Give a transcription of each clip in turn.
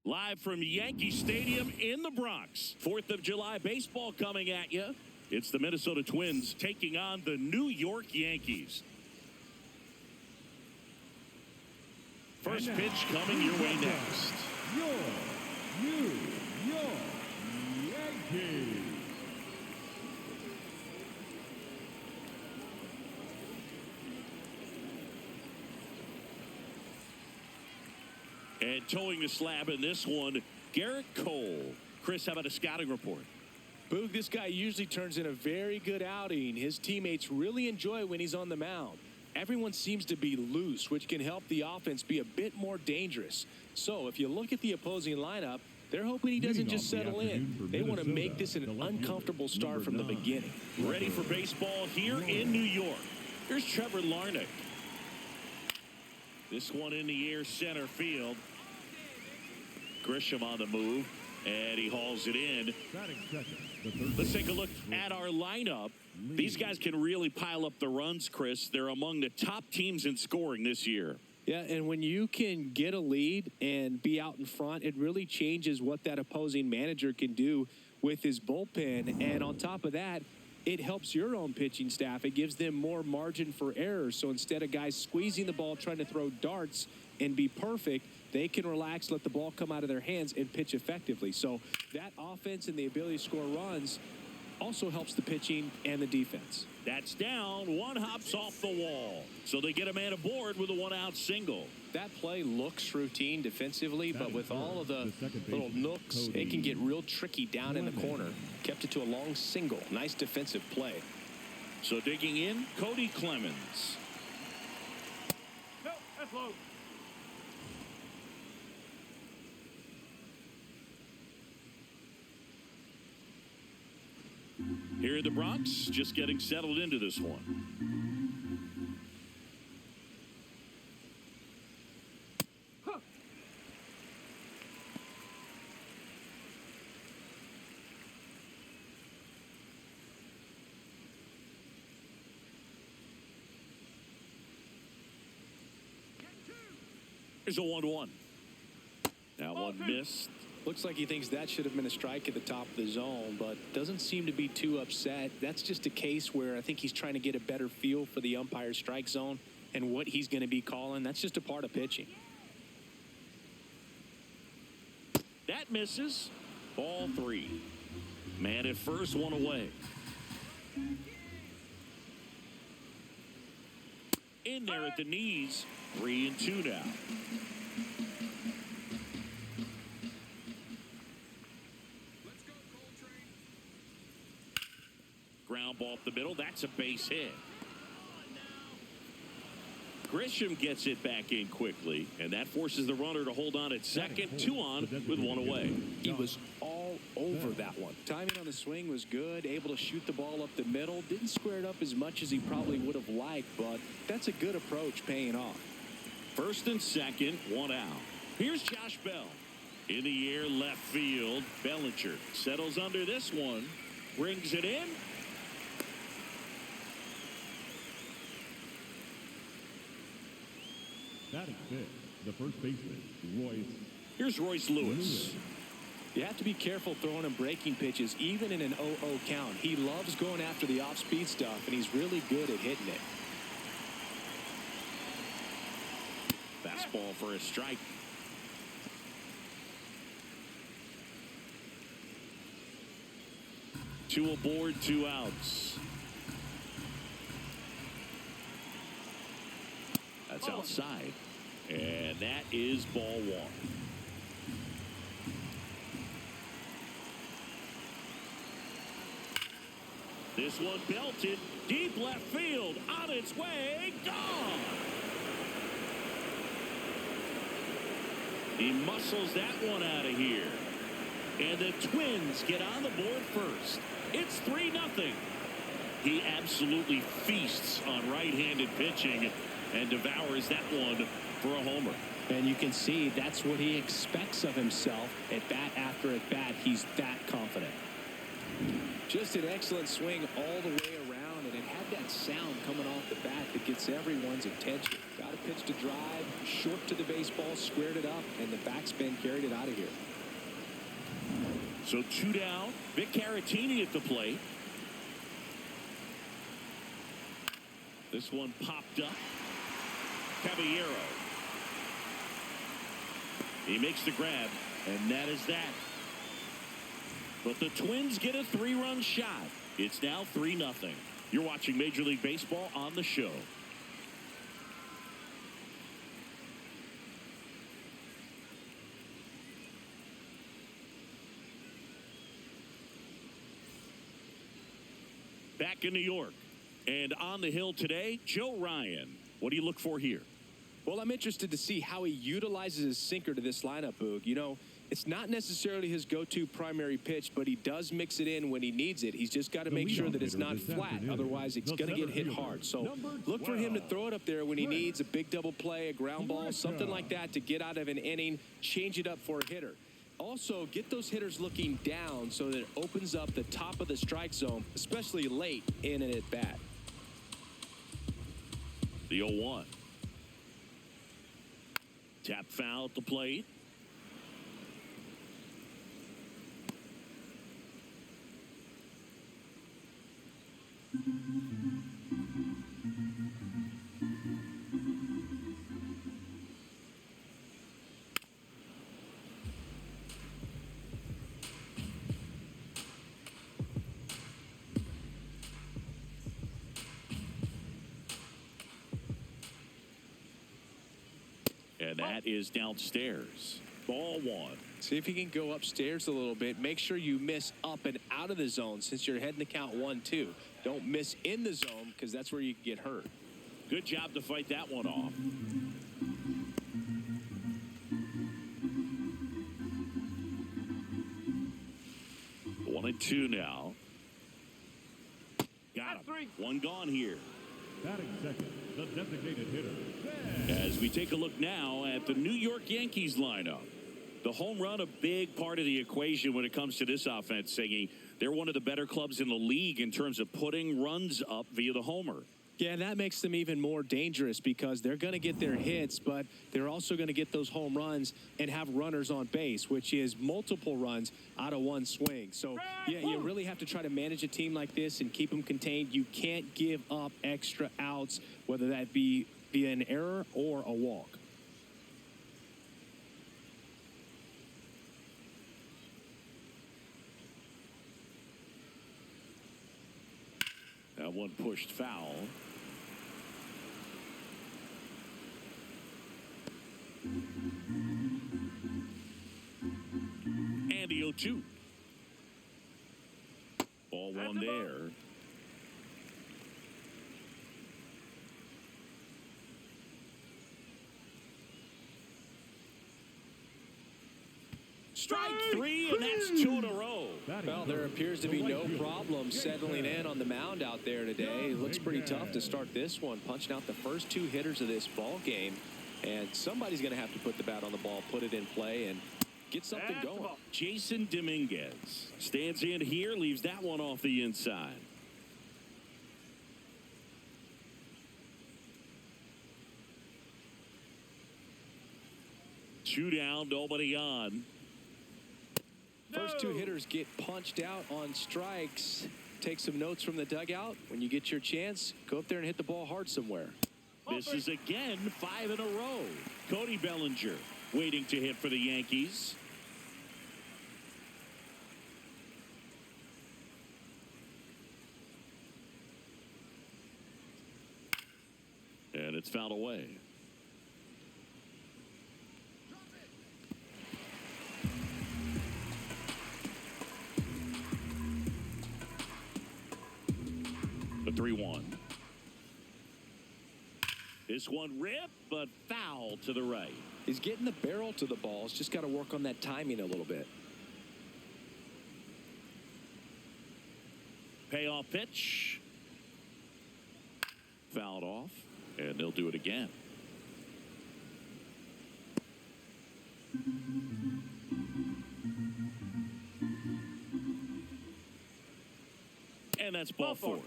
Live from Yankee Stadium in the Bronx. 4th of July baseball coming at you. It's the Minnesota Twins taking on the New York Yankees. First pitch coming your way next. Your New York Yankees. And towing the slab in this one, Garrett Cole. Chris, how about a scouting report? Boog, this guy usually turns in a very good outing. His teammates really enjoy when he's on the mound. Everyone seems to be loose, which can help the offense be a bit more dangerous. So if you look at the opposing lineup, they're hoping he doesn't just settle in. They want to make this an uncomfortable start from the beginning. Ready for baseball here in New York. Here's Trevor Larnach. This one in the air, center field. Grisham on the move, and he hauls it in. Let's take a look at our lineup. These guys can really pile up the runs, Chris. They're among the top teams in scoring this year. Yeah, and when you can get a lead and be out in front, it really changes what that opposing manager can do with his bullpen. And on top of that, it helps your own pitching staff. It gives them more margin for error. So instead of guys squeezing the ball, trying to throw darts and be perfect, they can relax, let the ball come out of their hands, and pitch effectively. So that offense and the ability to score runs also helps the pitching and the defense. That's down. One hops off the wall. So they get a man aboard with a one-out single. That play looks routine defensively, but with all of the little nooks, it can get real tricky down in the corner. Kept it to a long single. Nice defensive play. So digging in, Cody Clemens. No, that's low. Here in the Bronx, just getting settled into this one. Here's a 1-1. Now one missed. Looks like he thinks that should have been a strike at the top of the zone, but doesn't seem to be too upset. That's just a case where I think he's trying to get a better feel for the umpire's strike zone and what he's going to be calling. That's just a part of pitching. That misses. Ball 3. Man at first, one away. In there at the knees. 3-2 now. Ground ball up the middle. That's a base hit. Grisham gets it back in quickly, and that forces the runner to hold on at second. 2 on with 1 away. He was all over that one. Timing on the swing was good, able to shoot the ball up the middle. Didn't square it up as much as he probably would have liked, but that's a good approach paying off. First and second, 1 out. Here's Josh Bell. In the air, left field. Bellinger settles under this one. Brings it in. Batting fifth, the first baseman, Royce. Here's Royce Lewis. You have to be careful throwing him breaking pitches, even in an 0-0 count. He loves going after the off-speed stuff, and he's really good at hitting it. Fastball for a strike. Two aboard, 2 outs. That's outside. And that is ball 1. This one belted. Deep left field. On its way. Gone. He muscles that one out of here. And the Twins get on the board first. It's 3-0. He absolutely feasts on right-handed pitching and devours that one for a homer. And you can see that's what he expects of himself at bat after at bat. He's that confident. Just an excellent swing all the way around, and it had that sound coming off the bat that gets everyone's attention. Got a pitch to drive, short to the baseball, squared it up, and the backspin carried it out of here. So 2 down. Vic Caratini at the plate. This one popped up. Caballero. He makes the grab, and that is that. But the Twins get a 3-run shot. It's now 3-0. You're watching Major League Baseball on the show. Back in New York. And on the hill today, Joe Ryan. What do you look for here? Well, I'm interested to see how he utilizes his sinker to this lineup, Boog. You know, it's not necessarily his go-to primary pitch, but he does mix it in when he needs it. He's just got to make sure that it's not flat. Otherwise, it's going to get hit hard. So look for him to throw it up there when he needs a big double play, a ground ball, something like that to get out of an inning, change it up for a hitter. Also, get those hitters looking down so that it opens up the top of the strike zone, especially late in an at-bat. The 0-1. Tap foul at the plate. And that is downstairs. Ball 1. See if you can go upstairs a little bit. Make sure you miss up and out of the zone since you're heading to count 1-2. Don't miss in the zone because that's where you can get hurt. Good job to fight that one off. One and two now. Got him. One gone here. Batting second, the designated hitter. As we take a look now at the New York Yankees lineup. The home run, a big part of the equation when it comes to this offense, Siggy. They're one of the better clubs in the league in terms of putting runs up via the homer. Yeah, that makes them even more dangerous because they're going to get their hits, but they're also going to get those home runs and have runners on base, which is multiple runs out of one swing. So, yeah, you really have to try to manage a team like this and keep them contained. You can't give up extra outs, whether that be via an error or a walk. That one pushed foul. And the 0-2. Ball one there. Strike three, and that's 2 in a row. Well, there appears to be no problem settling in on the mound out there today. It looks pretty tough to start this one, punching out the first two hitters of this ball game. And somebody's going to have to put the bat on the ball, put it in play, and get something going. Jason Dominguez stands in here, leaves that one off the inside. Two down, nobody on. First two hitters get punched out on strikes. Take some notes from the dugout. When you get your chance, go up there and hit the ball hard somewhere. This is again 5 in a row. Cody Bellinger waiting to hit for the Yankees. And it's fouled away. The 3-1. This one ripped, but foul to the right. He's getting the barrel to the ball. He's just got to work on that timing a little bit. Payoff pitch. Fouled off, and they'll do it again. And that's ball four.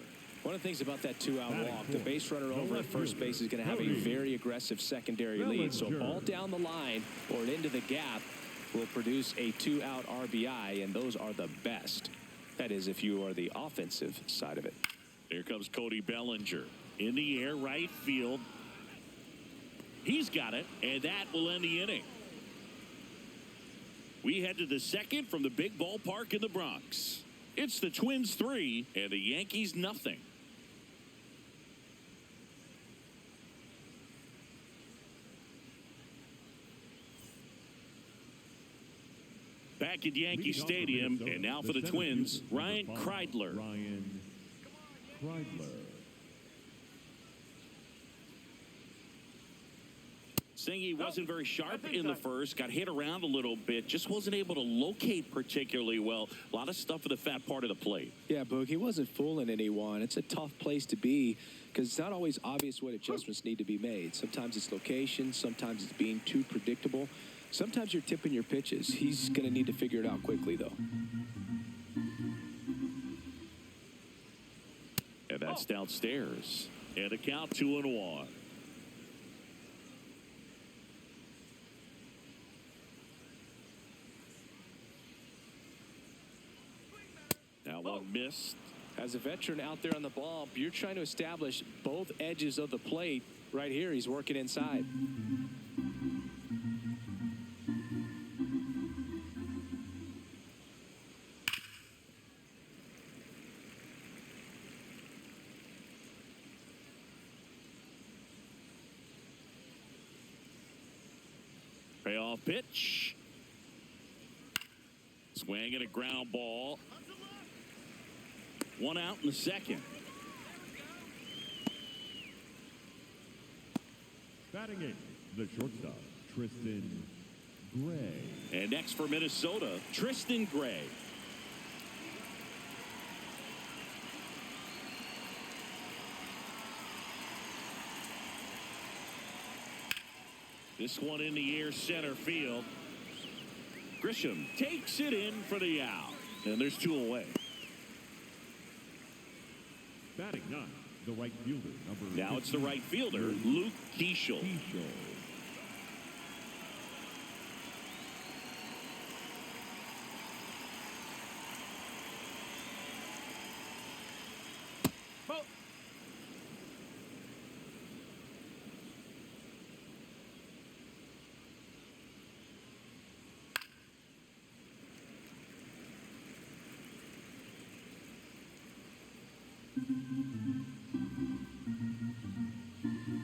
One of the things about that two-out walk, the base runner over at first base is going to have a very aggressive secondary lead. So a ball down the line or into the gap will produce a two-out RBI, and those are the best. That is, if you are the offensive side of it. Here comes Cody Bellinger in the air, right field. He's got it, and that will end the inning. We head to the second from the big ballpark in the Bronx. It's the Twins 3 and the Yankees nothing. Back at Yankee Stadium, and now for the Twins, Ryan Kreidler. Ryan Kreidler. Singy wasn't very sharp in the first, got hit around a little bit, just wasn't able to locate particularly well. A lot of stuff at the fat part of the plate. Yeah, Boog, he wasn't fooling anyone. It's a tough place to be because it's not always obvious what adjustments need to be made. Sometimes it's location, sometimes it's being too predictable. Sometimes you're tipping your pitches. He's going to need to figure it out quickly, though. And that's downstairs. And a count 2-1. Now one missed. As a veteran out there on the ball, you're trying to establish both edges of the plate. Right here, he's working inside. Payoff pitch. Swing and a ground ball. One out in the second. Batting eighth, the shortstop, Tristan Gray. And next for Minnesota, Tristan Gray. This one in the air, center field. Grisham takes it in for the out. And there's two away. Batting ninth, the right fielder, number Now it's the right fielder, Luke Keeschel.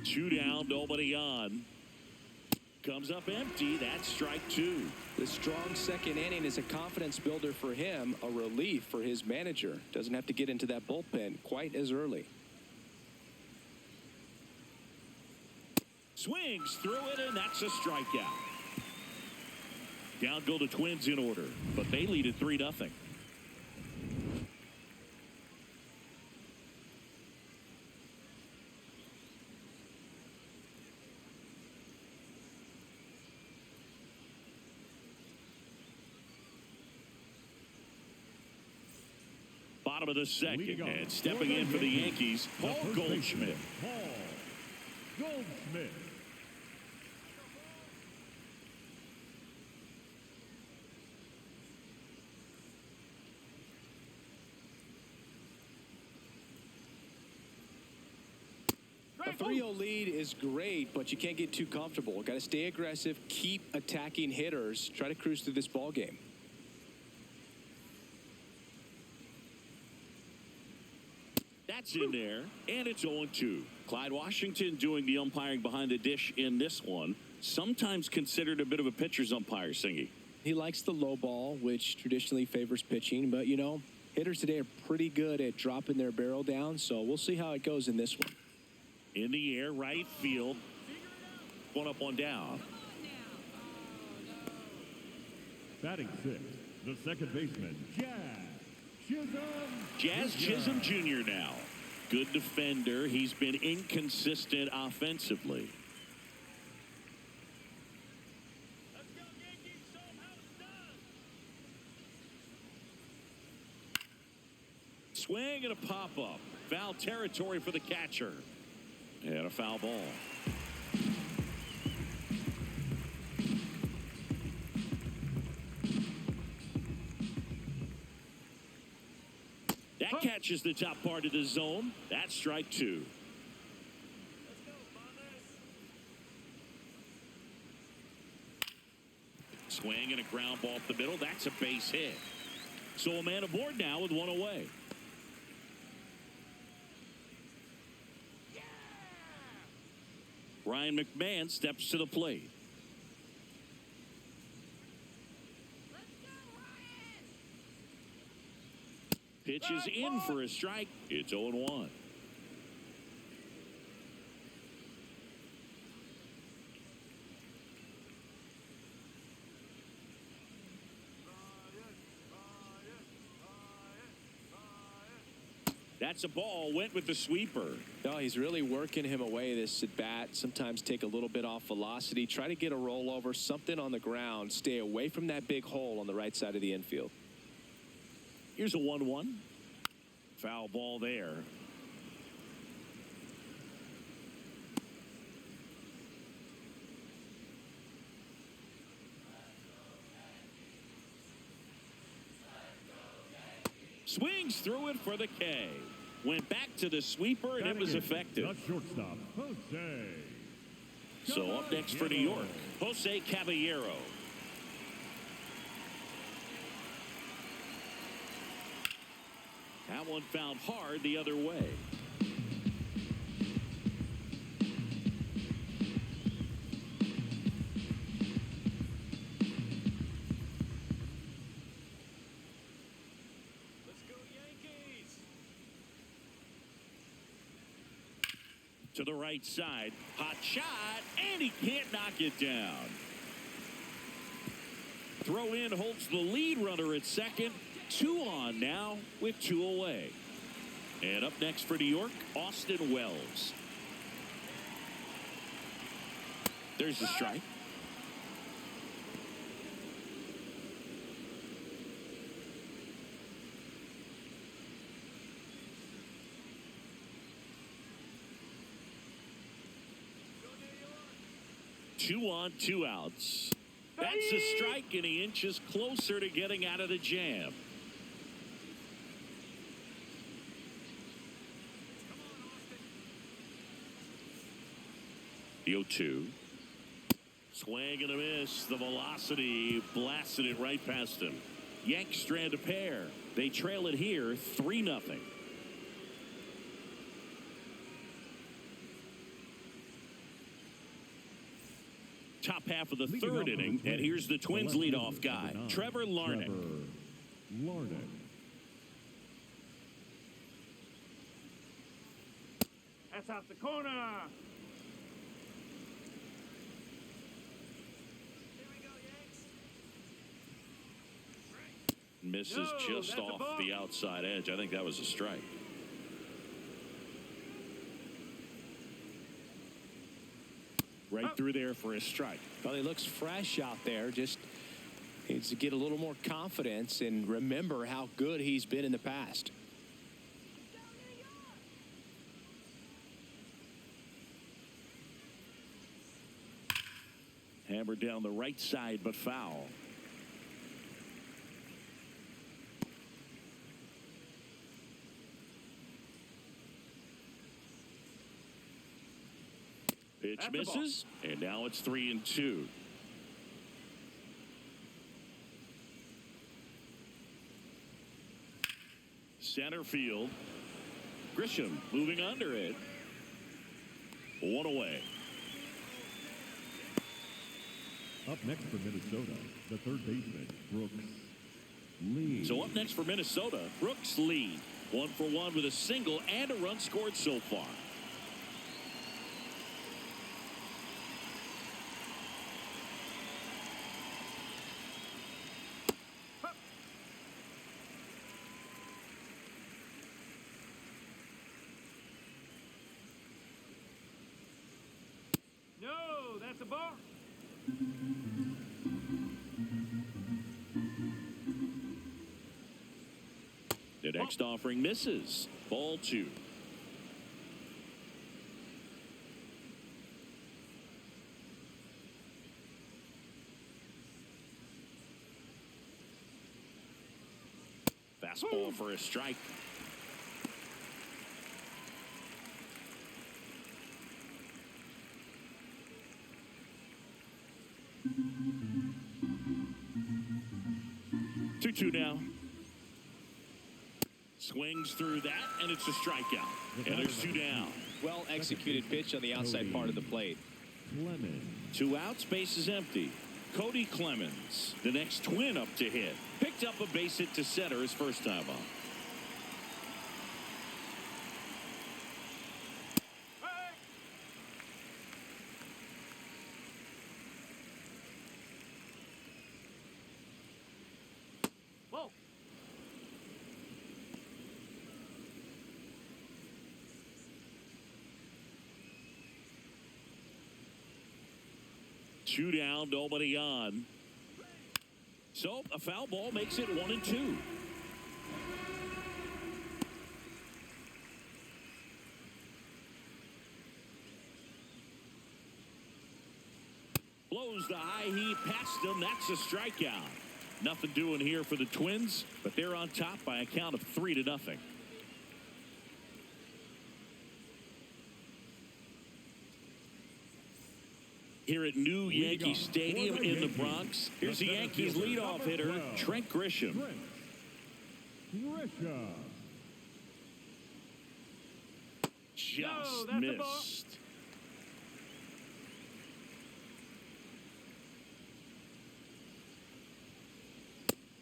Two down, nobody on. Comes up empty. That's strike two. The strong second inning is a confidence builder for him, a relief for his manager. Doesn't have to get into that bullpen quite as early. Swings through it, and that's a strikeout. Down go the Twins in order, but they lead at 3-0. Bottom of the second, and stepping in for the Yankees, Paul Goldschmidt. Paul Goldschmidt. A 3-0 lead is great, but you can't get too comfortable. Got to stay aggressive, keep attacking hitters, try to cruise through this ball game. That's in there, and it's 0-2. Clyde Washington doing the umpiring behind the dish in this one. Sometimes considered a bit of a pitcher's umpire, Singy. He likes the low ball, which traditionally favors pitching, but, you know, hitters today are pretty good at dropping their barrel down, so we'll see how it goes in this one. In the air, right field. One up, one down. Batting sixth, the second baseman, Jazz Chisholm Jr. now. Good defender. He's been inconsistent offensively. swing and a pop-up. Foul territory for the catcher. And a foul ball. That catches the top part of the zone. That's strike two. Swing and a ground ball up the middle. That's a base hit. So a man aboard now with one away. Ryan McMahon steps to the plate. Pitches in for a strike. It's 0-1. That's a ball. Went with the sweeper. Oh, he's really working him away this at bat. Sometimes take a little bit off velocity. Try to get a rollover, something on the ground. Stay away from that big hole on the right side of the infield. Here's a 1-1. Foul ball there. Swings through it for the K. Went back to the sweeper, and it was effective. The shortstop, Jose. So up next for New York, Jose Caballero. That one found hard the other way. Let's go Yankees! To the right side, hot shot, and he can't knock it down. Throw in holds the lead runner at second. 2 on now with 2 away. And up next for New York, Austin Wells. There's the strike. Two on, 2 outs. That's a strike, and he inches closer to getting out of the jam. The 0-2. Swing and a miss. The velocity blasted it right past him. Yanks strand a pair. They trail it here 3-0. Top half of the third inning, and here's the Twins leadoff guy, Trevor Larnach. That's out the corner. Misses just off the outside edge. I think that was a strike. Right through there for a strike. Well, he looks fresh out there. Just needs to get a little more confidence and remember how good he's been in the past. Hammered down the right side, but foul. Pitch misses, and now it's 3-2. Center field. Grisham moving under it. 1 away. Up next for Minnesota, the third baseman, Brooks Lee. So up next for Minnesota, Brooks Lee. 1 for 1 with a single and a run scored so far. No, that's a ball. And Next offering misses. Ball 2. Fastball for a strike. Two now. Swings through that, and it's a strikeout. And there's 2 down. Well executed pitch on the outside part of the plate. Clemens. 2 outs, base is empty. Cody Clemens, the next Twin up to hit. Picked up a base hit to center his first time up. Whoa. Two down, nobody on. So a foul ball makes it 1-2. Blows the high heat past him. That's a strikeout. Nothing doing here for the Twins, but they're on top by a count of 3-0. Here at New Yankee Stadium in the Bronx, here's the Yankees leadoff hitter, Trent Grisham. Just missed.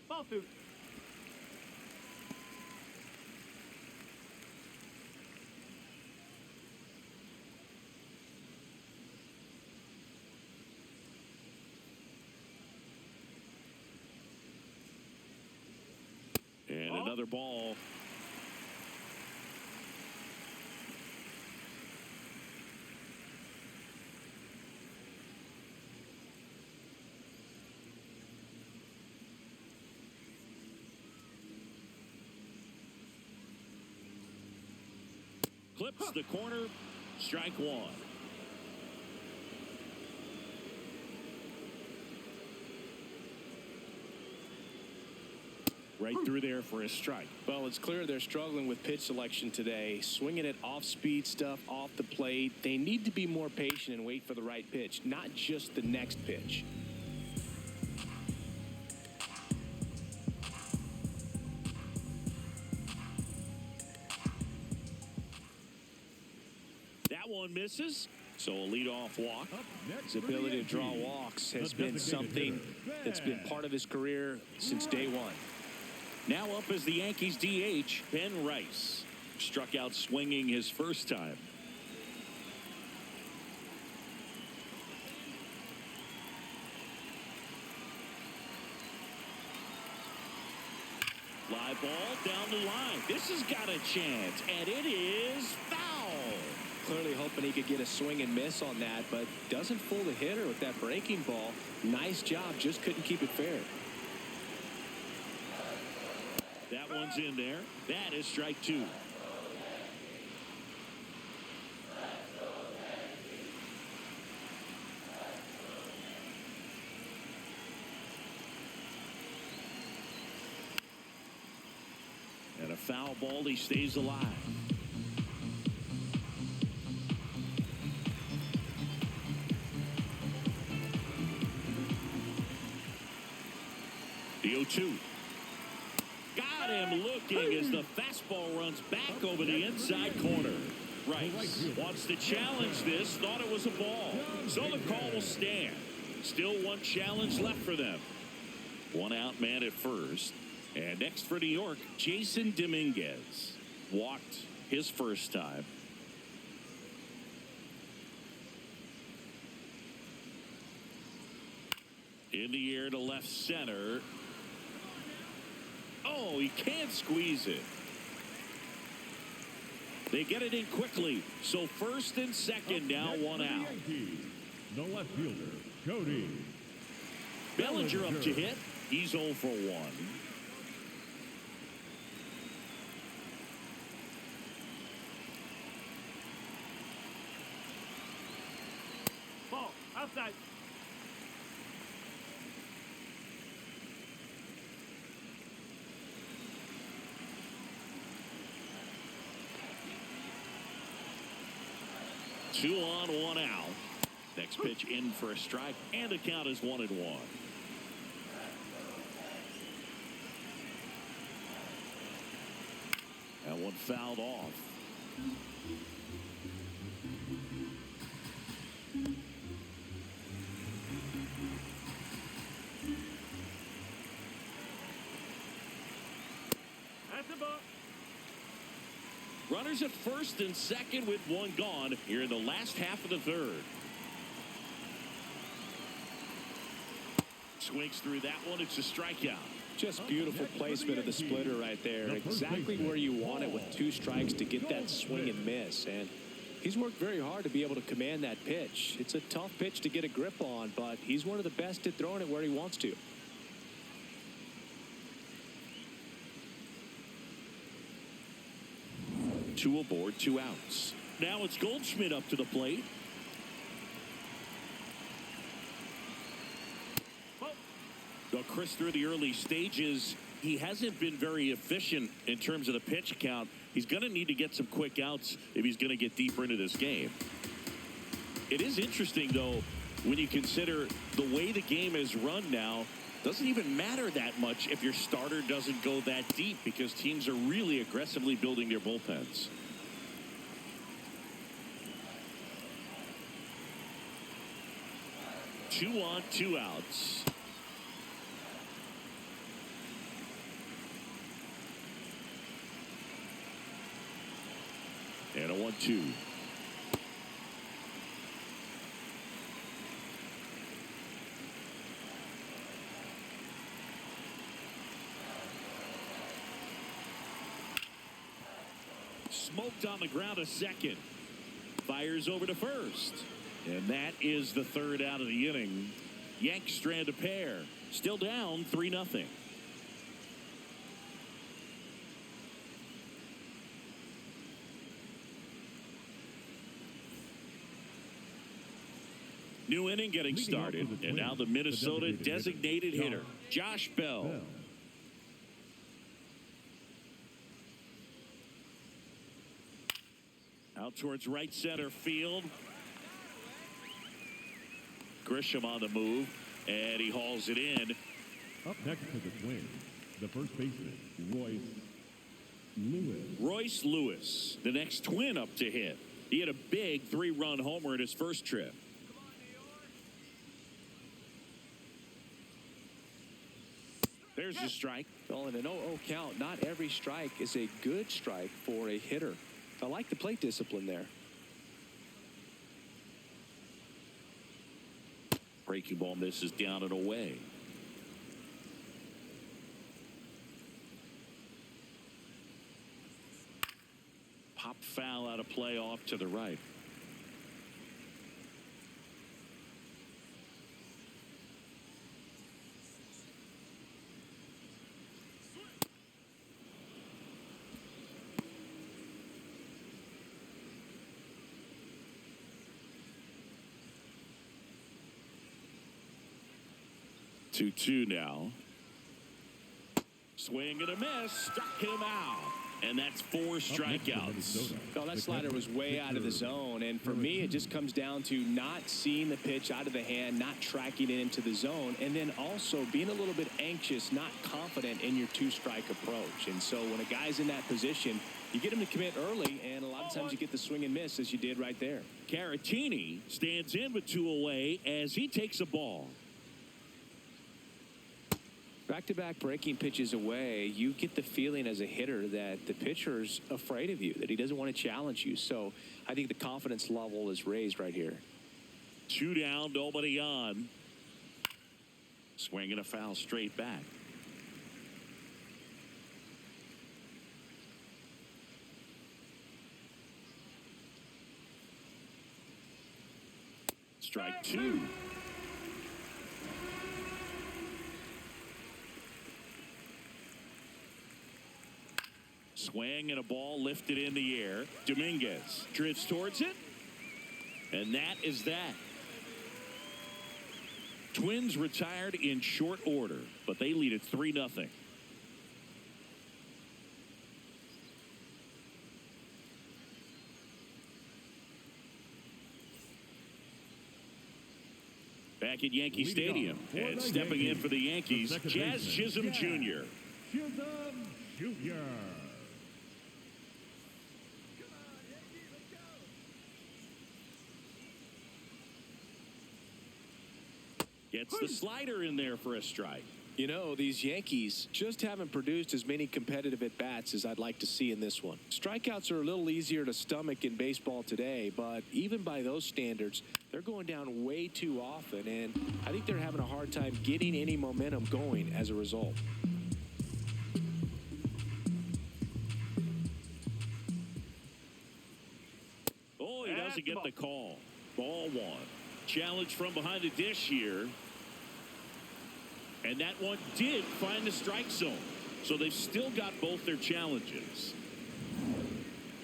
Ball 2. And another ball. Clips the corner. Strike 1. Right through there for a strike. Well, it's clear they're struggling with pitch selection today. Swinging it off-speed stuff off the plate. They need to be more patient and wait for the right pitch, not just the next pitch. That one misses. So a leadoff walk. His ability to draw walks has been something that's been part of his career since day one. Now up as the Yankees DH, Ben Rice. Struck out swinging his first time. Fly ball down the line. This has got a chance, and it is foul. Clearly hoping he could get a swing and miss on that, but doesn't fool the hitter with that breaking ball. Nice job, just couldn't keep it fair. That one's in there. That is strike 2. And a foul ball, he stays alive. The 0-2. Got him looking as the fastball runs back over the inside corner. Rice wants to challenge this, thought it was a ball. So the call will stand. Still one challenge left for them. One out man at first. And next for New York, Jason Dominguez. Walked his first time. In the air to left center. Oh, he can't squeeze it. They get it in quickly. So first and second now, one out. The left fielder, Cody Bellinger up to hit. He's 0 for 1. Outside. Two on, one out. Next pitch in for a strike, and the count is 1-1. That one fouled off. That's the ball. Runners at first and second with one gone here in the last half of the third. Swings through that one. It's a strikeout. Just beautiful placement of the splitter right there. Exactly where you want it with 2 strikes to get that swing and miss. And he's worked very hard to be able to command that pitch. It's a tough pitch to get a grip on, but he's one of the best at throwing it where he wants to. Two aboard, 2 outs. Now it's Goldschmidt up to the plate. Well, Chris, through the early stages, he hasn't been very efficient in terms of the pitch count. He's going to need to get some quick outs if he's going to get deeper into this game. It is interesting, though, when you consider the way the game is run now. Doesn't even matter that much if your starter doesn't go that deep, because teams are really aggressively building their bullpens. Two on, 2 outs. And a 1-2. Smoked on the ground, a second. Fires over to first. And that is the third out of the inning. Yanks strand a pair. Still down 3-0. New inning getting started. And now the Minnesota designated hitter, Josh Bell. Out towards right center field. Grisham on the move, and he hauls it in. Up next to the Twins, the first baseman, Royce Lewis. Royce Lewis, the next Twin up to hit. He had a big 3-run homer in his first trip. There's the strike. Well, in an 0-0 count, not every strike is a good strike for a hitter. I like the plate discipline there. Breaking ball misses down and away. Pop foul out of play off to the right. Two now. Swing and a miss. Struck him out. And that's 4 strikeouts. Well, that slider was way out of the zone. And for me, it just comes down to not seeing the pitch out of the hand, not tracking it into the zone, and then also being a little bit anxious, not confident in your 2-strike approach. And so when a guy's in that position, you get him to commit early, and a lot of times you get the swing and miss, as you did right there. Caratini stands in with 2 away as he takes a ball. Back-to-back breaking pitches away, you get the feeling as a hitter that the pitcher's afraid of you, that he doesn't want to challenge you. So I think the confidence level is raised right here. 2 down, nobody on. Swinging a foul straight back. Strike 2. Swing and a ball lifted in the air. Dominguez drifts towards it. And that is that. Twins retired in short order, but they lead at 3-0. Back at Yankee Stadium, and stepping in for the Yankees, Jazz Chisholm Jr. Chisholm Jr. Gets the slider in there for a strike. You know, these Yankees just haven't produced as many competitive at-bats as I'd like to see in this one. Strikeouts are a little easier to stomach in baseball today, but even by those standards, they're going down way too often, and I think they're having a hard time getting any momentum going as a result. Oh, he doesn't get the call. Ball one. Challenge from behind the dish here. And that one did find the strike zone. So they've still got both their challenges.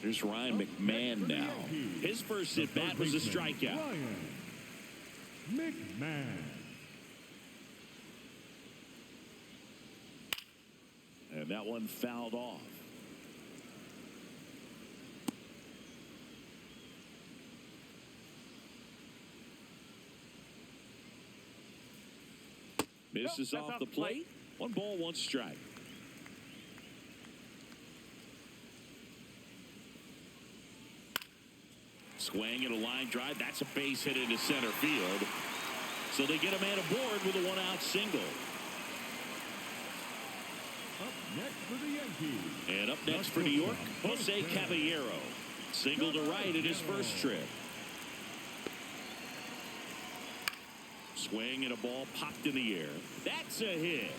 Here's Ryan McMahon now. His first at-bat was a strikeout. Ryan McMahon. And that one fouled off. Misses off the plate. 1 ball, 1 strike. Swing and a line drive. That's a base hit into center field. So they get a man aboard with a 1-out single. Up next for the Yankees. And up next for New York, Jose Caballero. Single to right in his first trip. Swing and a ball popped in the air. That's a hit.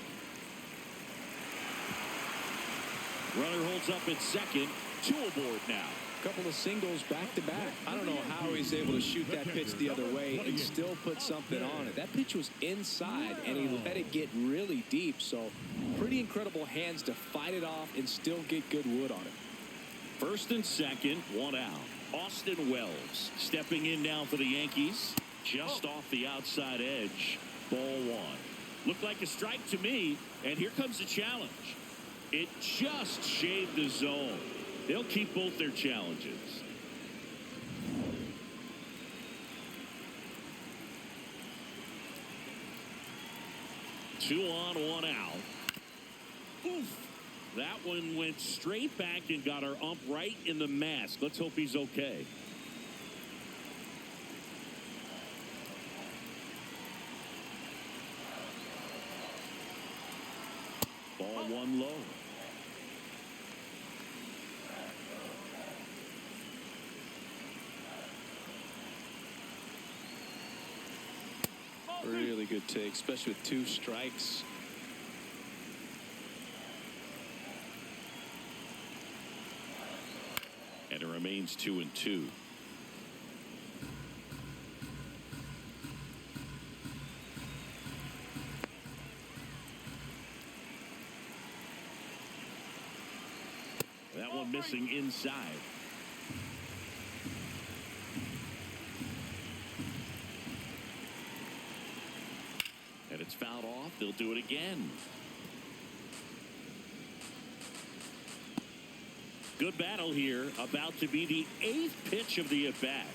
Runner holds up at second. 2 aboard now. Couple of singles back-to-back. I don't know how he's able to shoot that pitch the other way and still put something on it. That pitch was inside, and he let it get really deep. So pretty incredible hands to fight it off and still get good wood on it. First and second, 1 out. Austin Wells stepping in now for the Yankees. Just off the outside edge. Ball 1. Looked like a strike to me, and here comes the challenge. It just shaved the zone. They'll keep both their challenges. Two on, 1 out. Oof. That one went straight back and got our ump right in the mask. Let's hope he's okay. Ball 1 low. Really good take, especially with 2 strikes. And it remains 2-2. That one missing inside. And it's fouled off. They'll do it again. Good battle here. About to be the 8th pitch of the at-bat.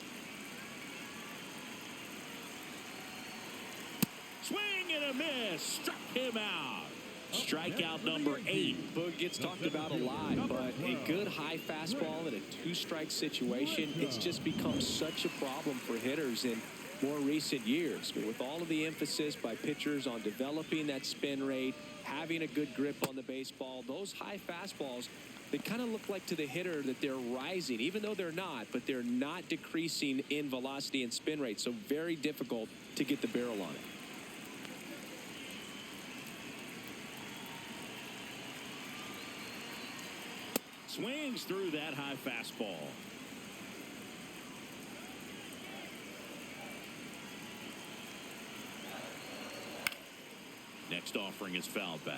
Swing and a miss. Struck him out. Strikeout number 8. Boog gets talked about a lot, but a good high fastball in a 2-strike situation, it's just become such a problem for hitters in more recent years. But with all of the emphasis by pitchers on developing that spin rate, having a good grip on the baseball, those high fastballs, they kind of look like to the hitter that they're rising, even though they're not, but they're not decreasing in velocity and spin rate. So very difficult to get the barrel on it. Swings through that high fastball. Next offering is fouled back.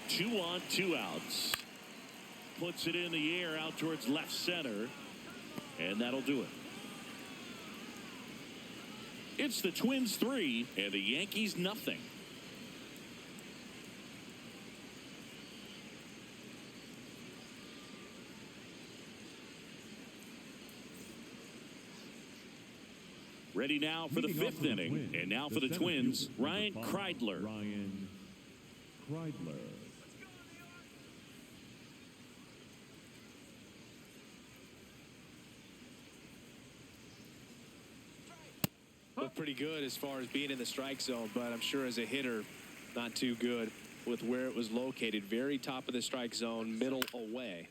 Two on, 2 outs. puts it in the air out towards left center. And that'll do it. It's the Twins 3 and the Yankees nothing. Ready now for the fifth inning. And now for the Twins, Ryan Kreidler. Ryan Kreidler. Looked pretty good as far as being in the strike zone, but I'm sure as a hitter, not too good with where it was located. Very top of the strike zone, middle away.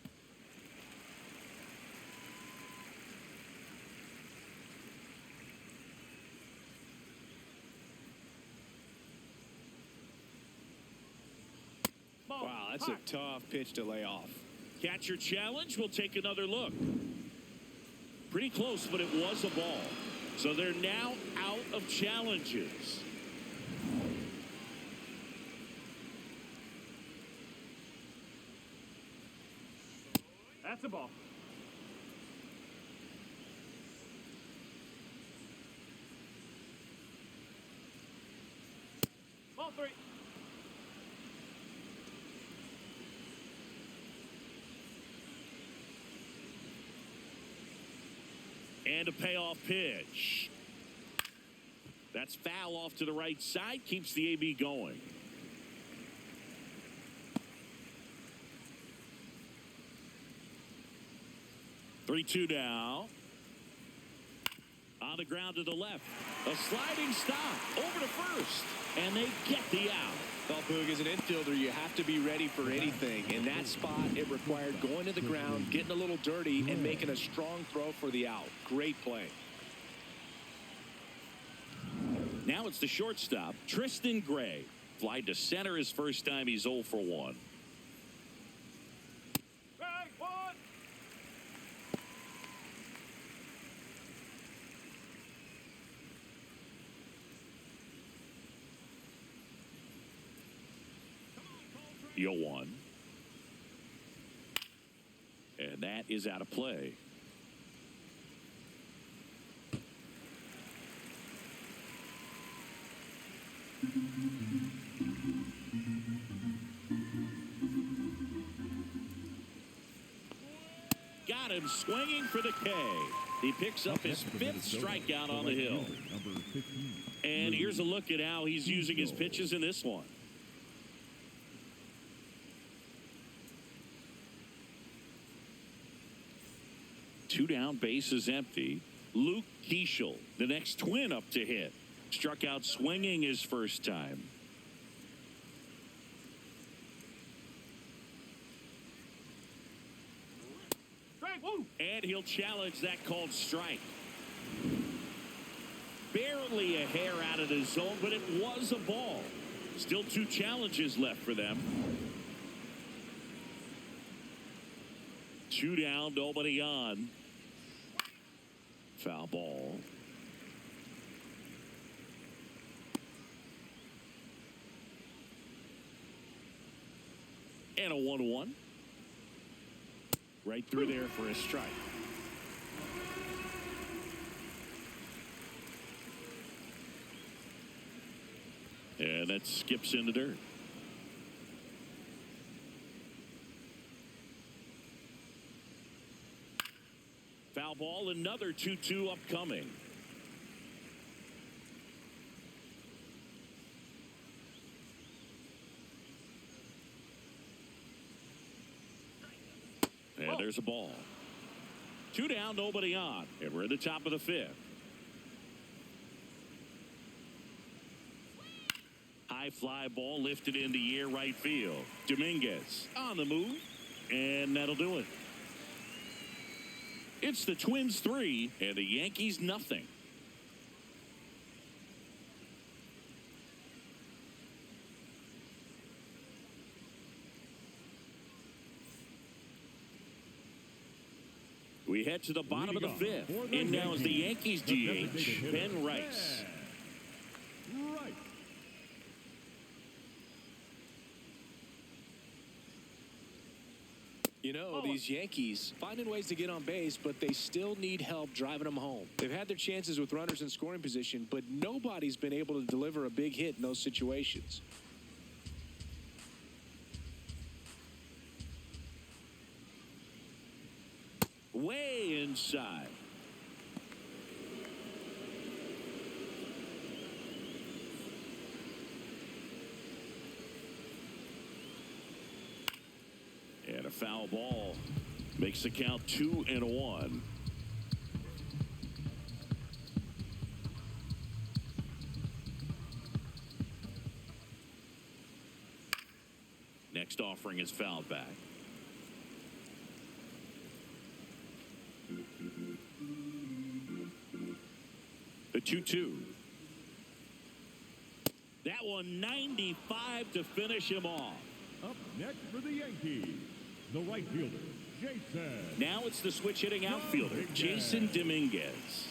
Wow, that's a tough pitch to lay off. Catcher challenge. We'll take another look. Pretty close, but it was a ball. So they're now out of challenges. That's a ball. Ball 3. And a payoff pitch. That's foul off to the right side. Keeps the AB going. Three-two now. On the ground to the left. A sliding stop over to first. And they get the out. Well, Boog, as an infielder, you have to be ready for anything. In that spot, it required going to the ground, getting a little dirty, and making a strong throw for the out. Great play. Now it's the shortstop, Tristan Gray. Fly to center his first time. He's 0 for 1. Strike 1. Yo 1. And that is out of play. Got him swinging for the K. He picks up his 5th strikeout on the hill. And here's a look at how he's using his pitches in this one. Two down, bases empty. Luke Keeschel, the next Twin up to hit. Struck out swinging his first time. Strike 1. And he'll challenge that called strike. Barely a hair out of the zone, but it was a ball. Still 2 challenges left for them. 2 down, nobody on. Foul ball. And a 1-1. Right through there for a strike. And that skips in the dirt. Foul ball, another 2-2 upcoming. And there's a ball. 2 down, nobody on. And we're at the top of the 5th. High fly ball lifted in the air right field. Dominguez on the move. And that'll do it. It's the Twins 3 and the Yankees nothing. We head to the bottom of the 5th. In now is the Yankees DH, Ben Rice. Right. You know, these Yankees finding ways to get on base, but they still need help driving them home. They've had their chances with runners in scoring position, but nobody's been able to deliver a big hit in those situations. Way inside. And a foul ball makes the count 2-1. Next offering is fouled back. The 2-2. That one 95 to finish him off. Up next for the Yankees, the right fielder, Jason. Now it's the switch hitting outfielder, Jason Dominguez.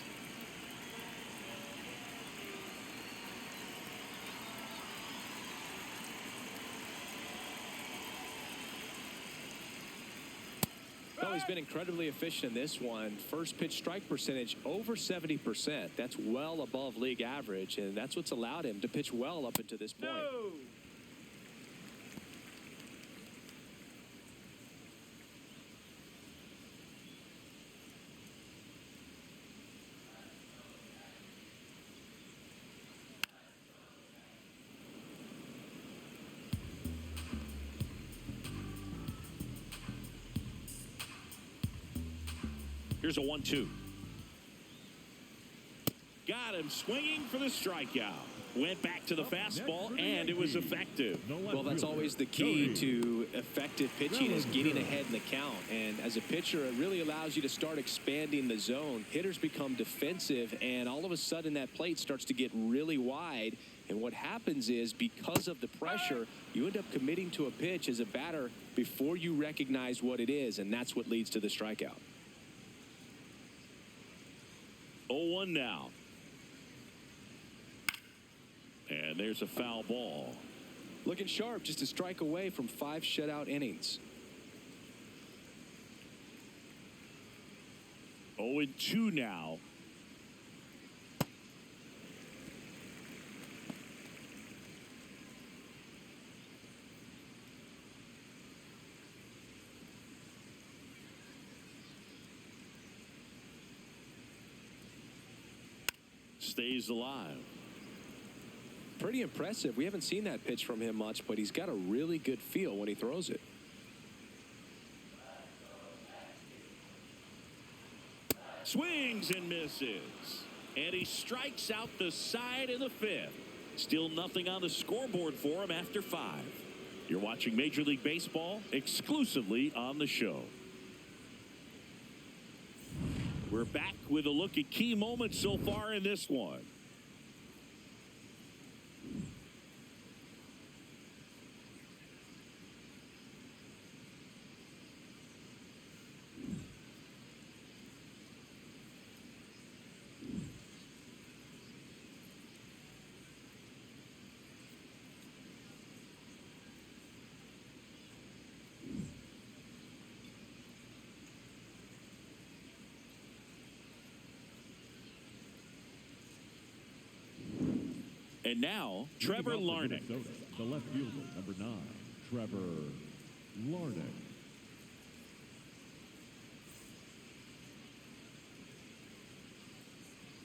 Well, he's been incredibly efficient in this one. First pitch strike percentage over 70%. That's well above league average, and that's what's allowed him to pitch well up until this point. No. Here's a 1-2. Got him swinging for the strikeout. Went back to the fastball, and it was effective. Well, that's always the key to effective pitching is getting ahead in the count. And as a pitcher, it really allows you to start expanding the zone. Hitters become defensive, and all of a sudden that plate starts to get really wide. And what happens is, because of the pressure, you end up committing to a pitch as a batter before you recognize what it is, and that's what leads to the strikeout. 0-1 now. And there's a foul ball. Looking sharp, just a strike away from 5 shutout innings. 0-2 now. Stays alive. Pretty impressive. We haven't seen that pitch from him much, but he's got a really good feel when he throws it. Swings and misses. And he strikes out the side in the 5th. Still nothing on the scoreboard for him after 5. You're watching Major League Baseball exclusively on the show. We're back with a look at key moments so far in this one. And now, Trevor Larnach. The left fielder, number 9, Trevor Larnach.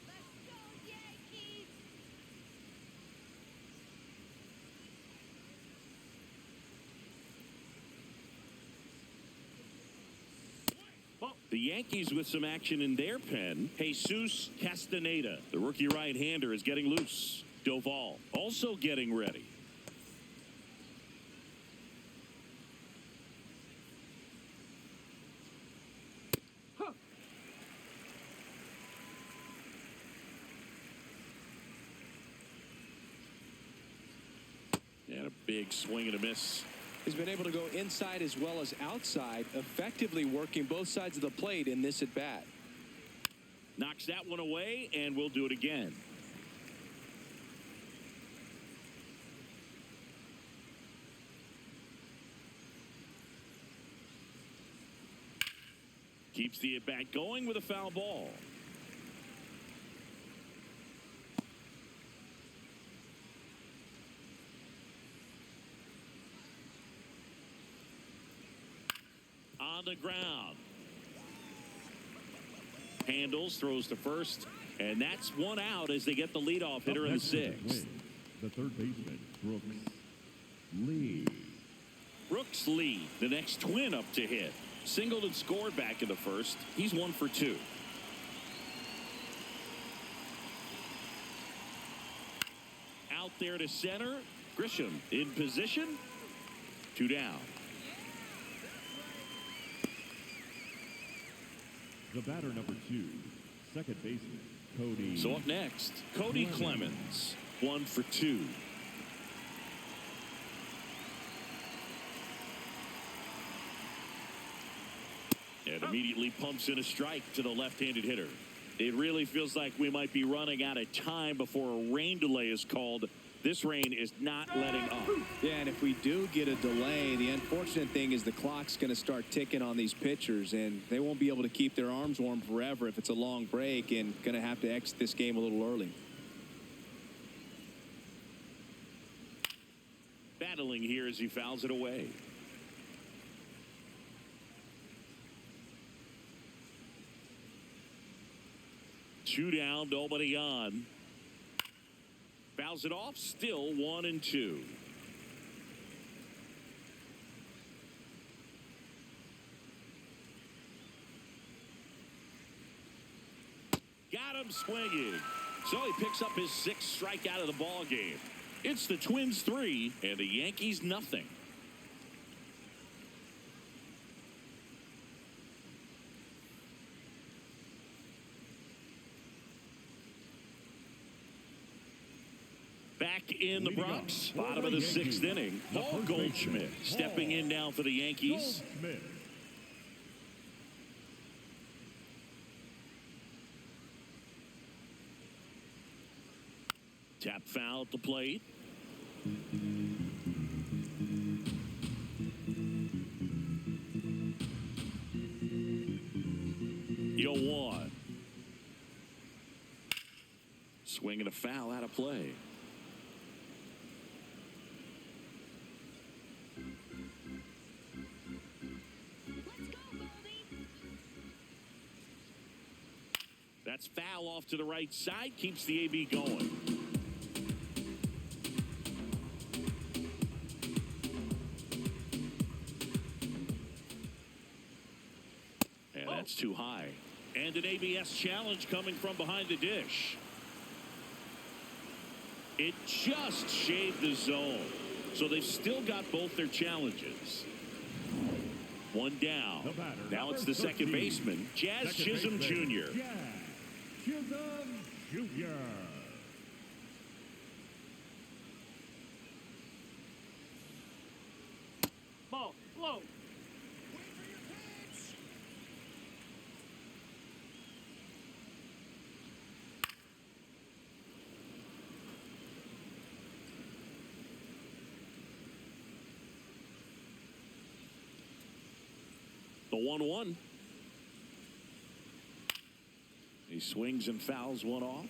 Let's go, Yankees! The Yankees with some action in their pen. Jesus Castaneda, the rookie right-hander, is getting loose. Doval also getting ready. And a big swing and a miss. He's been able to go inside as well as outside, effectively working both sides of the plate in this at-bat. Knocks that one away, and we'll do it again. Keeps the at-bat going with a foul ball. On the ground. Handles, throws to first, and that's one out as they get the leadoff hitter in the sixth. The third baseman, Brooks Lee. Brooks Lee, the next Twin up to hit. Singled and scored back in the first. He's 1 for 2. Out there to center. Grisham in position. 2 down. The batter number 2, second baseman, Cody. So up next, Cody Clemens, 1 for 2. And immediately pumps in a strike to the left-handed hitter. It really feels like we might be running out of time before a rain delay is called. This rain is not letting up. Yeah, and if we do get a delay, the unfortunate thing is the clock's going to start ticking on these pitchers, and they won't be able to keep their arms warm forever if it's a long break, and going to have to exit this game a little early. Battling here as he fouls it away. Two down, nobody on. Fouls it off, still 1-2. Got him swinging. So he picks up his 6th strikeout of the ball game. It's the Twins 3 and the Yankees nothing. Back in the Bronx, bottom of the 6th inning, Paul Goldschmidt stepping in now for the Yankees. Tap foul at the plate. Yo, 1. Swinging a foul out of play. That's foul off to the right side. Keeps the AB going. And that's too high. And an ABS challenge coming from behind the dish. It just shaved the zone. So they've still got both their challenges. 1 down. Now it's the second baseman, Jazz Chisholm Jr. Chisholm Jr. Ball, low. The 1-1. He swings and fouls one off.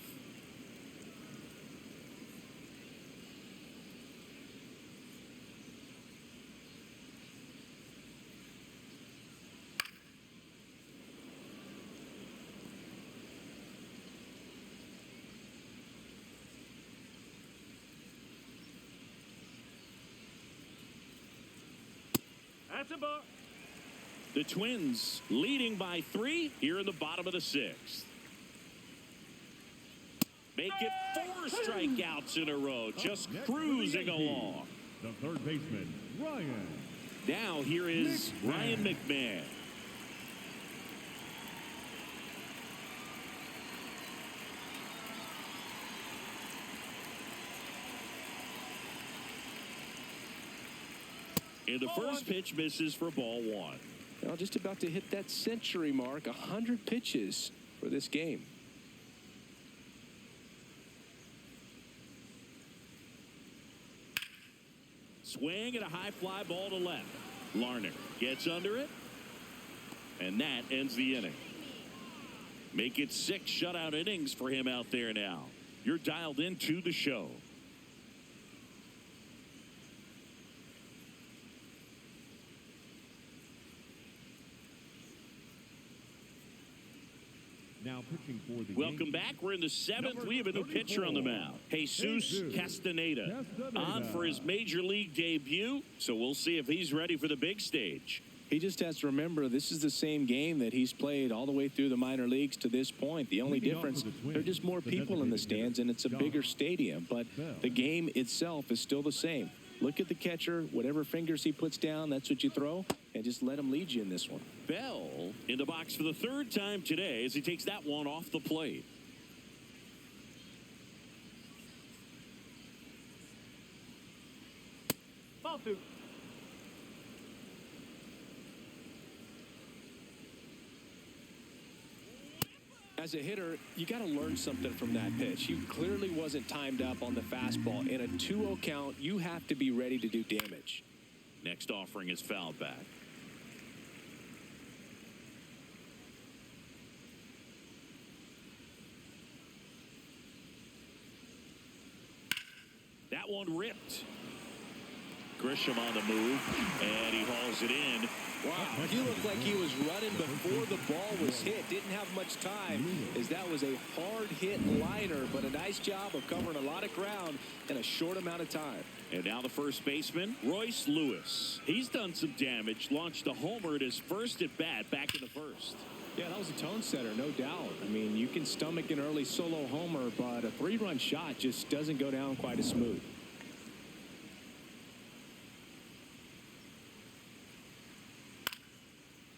That's a ball. The Twins leading by 3 here in the bottom of the 6th. Make it 4 strikeouts in a row, just cruising along. The third baseman, Ryan. Now here is Ryan McMahon. And the first pitch misses for ball 1. Now just about to hit that century mark, 100 pitches for this game. Swing and a high fly ball to left. Larnach gets under it. And that ends the inning. Make it 6 shutout innings for him out there now. You're dialed into the show. Now pitching for the Welcome Yankees, back. We're in the 7th. number We have a new pitcher on the 34, mound. Jesus Castaneda on for his major league debut. So we'll see if he's ready for the big stage. He just has to remember this is the same game that he's played all the way through the minor leagues to this point. The only Leading off difference, for the Twins, there are just more the people in the designated stands, and it's a hitter, bigger stadium. But the game itself is still the same. Look at the catcher. Whatever fingers he puts down, that's what you throw, and just let him lead you in this one. Bell in the box for the 3rd time today as he takes that one off the plate. Ball 2. As a hitter, you got to learn something from that pitch. He clearly wasn't timed up on the fastball. In a 2-0 count, you have to be ready to do damage. Next offering is fouled back. That one ripped. Grisham on the move, and he hauls it in. Wow, he looked like he was running before the ball was hit. Didn't have much time, as that was a hard-hit liner, but a nice job of covering a lot of ground in a short amount of time. And now the first baseman, Royce Lewis. He's done some damage, launched a homer at his first at-bat back in the 1st. Yeah, that was a tone setter, no doubt. I mean, you can stomach an early solo homer, but a 3-run shot just doesn't go down quite as smooth.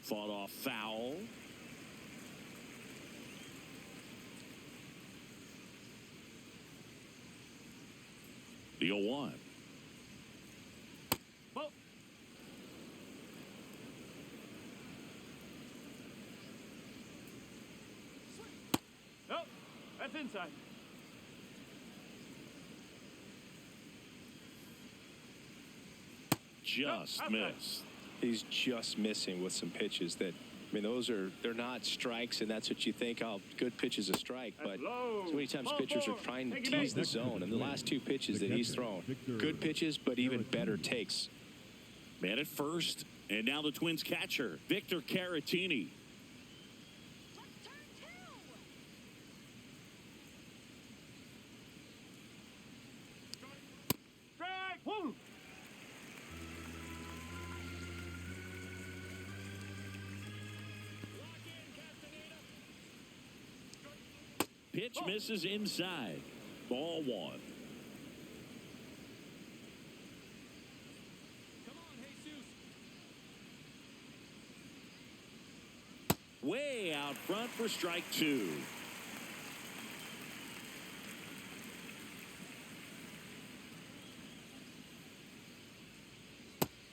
Fought off foul. The 0-1. Ball. Nope. That's inside. Just outside. missed. He's just missing with some pitches that, I mean, they're not strikes, and that's what you think, oh, good pitch is a strike. But low. so many times Ball pitchers are 4. trying to Take it tease back. the zone, and the last 2 pitches that he's thrown, good pitches, but even better takes. Man at first, and now the Twins catcher, Victor Caratini. Turn 2. Strike. Woo. Pitch misses inside. Ball 1. Way out front for strike 2.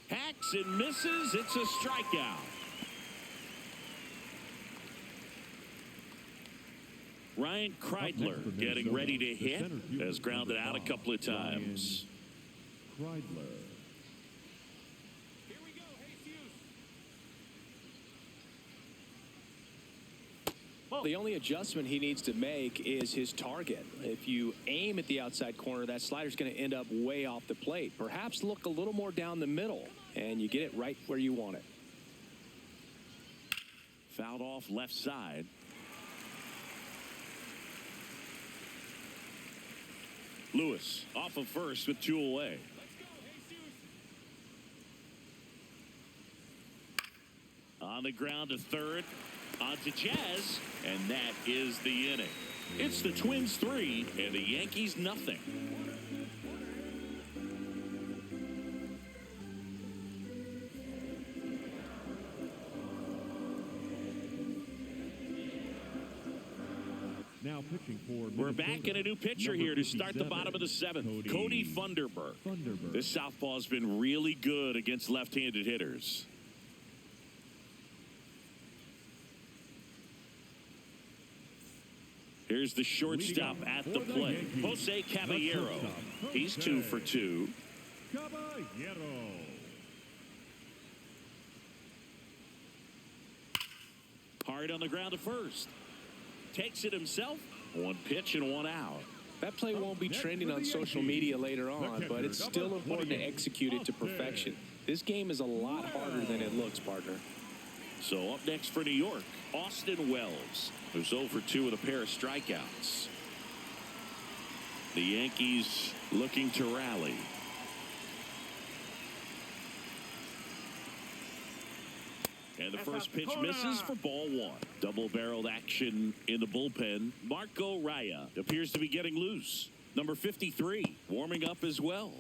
Hacks and misses. It's a strikeout. Ryan Kreidler getting ready to hit. Has grounded out a couple of times. Kreidler. The only adjustment he needs to make is his target. If you aim at the outside corner, that slider's going to end up way off the plate. Perhaps look a little more down the middle, and you get it right where you want it. Fouled off left side. Lewis off of first with 2 away. On the ground to third. On to Jazz. And that is the inning. It's the Twins 3 and the Yankees nothing. Now pitching for We're back in a new pitcher number here to start the 57, bottom of the 7th. Cody Funderburk. This southpaw's been really good against left-handed hitters. Here's the shortstop at the plate, Jose Caballero. He's 2 for 2. Caballero. hard on the ground to first. Takes it himself. One pitch and one out. That play won't be trending on social media later on, but it's still important to execute it to perfection. This game is a lot harder than it looks, partner. So up next for New York, Austin Wells, who's 0 for 2 with a pair of strikeouts. The Yankees looking to rally. And the first pitch misses for ball 1. Double-barreled action in the bullpen. Marco Raya appears to be getting loose. Number 53 warming up as well.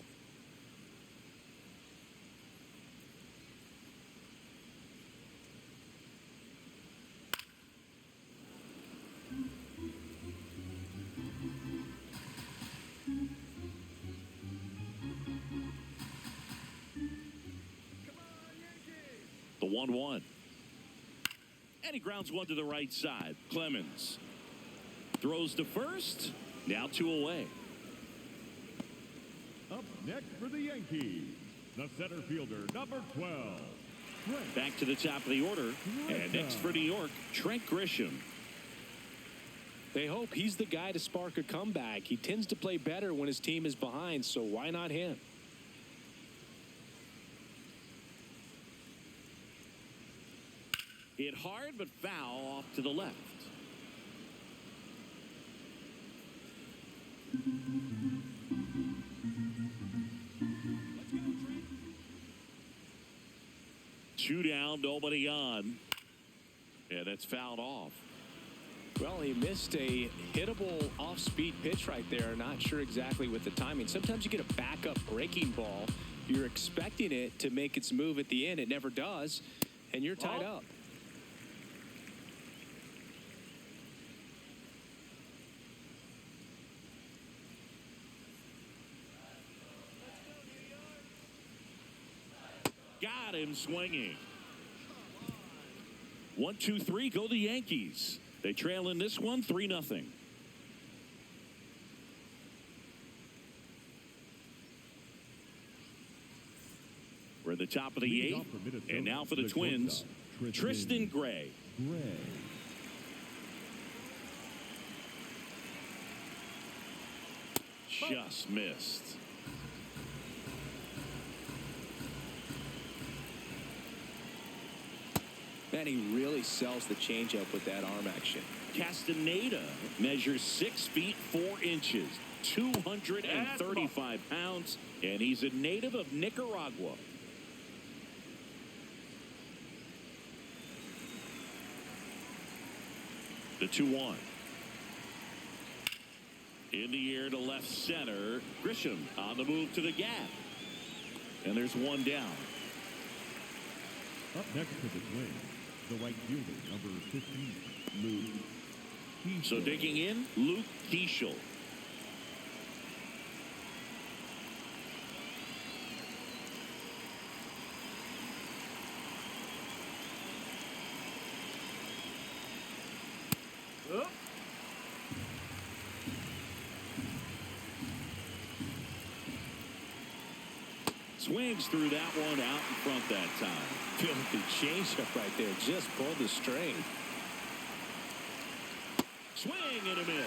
The 1-1. And he grounds one to the right side. Clemens throws to first. Now 2 away. Up next for the Yankees, the center fielder, number 12. Trent. Back to the top of the order. And next for New York, Trent Grisham. They hope he's the guy to spark a comeback. He tends to play better when his team is behind, so why not him? Hit hard, but foul off to the left. Two down, nobody on. Yeah, that's fouled off. Well, he missed a hittable off-speed pitch right there. Not sure exactly with the timing. Sometimes you get a backup breaking ball. You're expecting it to make its move at the end. It never does, and you're tied up. Got him swinging. 1, 2, 3, go the Yankees. They trail in this one 3-0. We're at the top of the 8th. And now for the Twins, Tristan Gray. Just missed. Man, he really sells the changeup with that arm action. Castaneda measures 6 feet 4 inches, 235 pounds, and he's a native of Nicaragua. The 2-1. In the air to left center. Grisham on the move to the gap. And there's one down. Up next for the Twins, the right fielder, number 15, Luke Keeschel. So digging in, Luke Keeschel. Swings through that one out in front that time. Filthy changeup right there. Just pulled the string. Swing and a miss.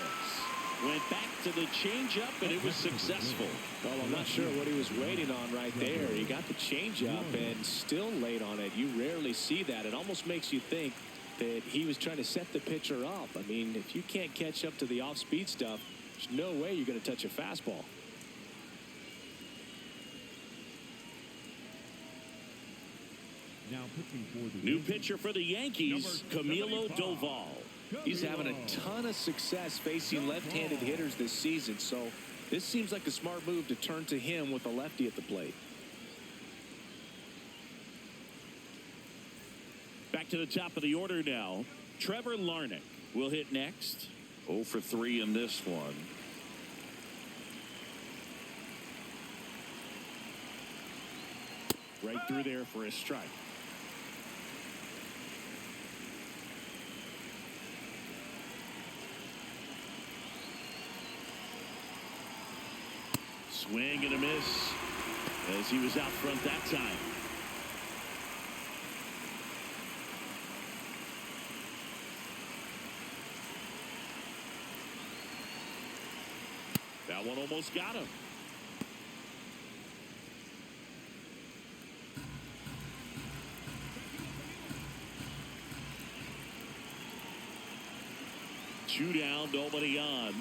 Went back to the changeup, and it was successful. Well, I'm not sure what he was waiting on right there. He got the changeup and still laid on it. You rarely see that. It almost makes you think that he was trying to set the pitcher up. I mean, if you can't catch up to the off-speed stuff, there's no way you're going to touch a fastball. Now pitching for the New pitcher for the Yankees, Camilo Doval. He's having a ton of success facing left-handed hitters this season, so this seems like a smart move to turn to him with a lefty at the plate. Back to the top of the order now. Trevor Larnach will hit next. 0 for 3 in this one. Right through there for a strike. Swing and a miss as he was out front that time. That one almost got him. Two down, nobody on.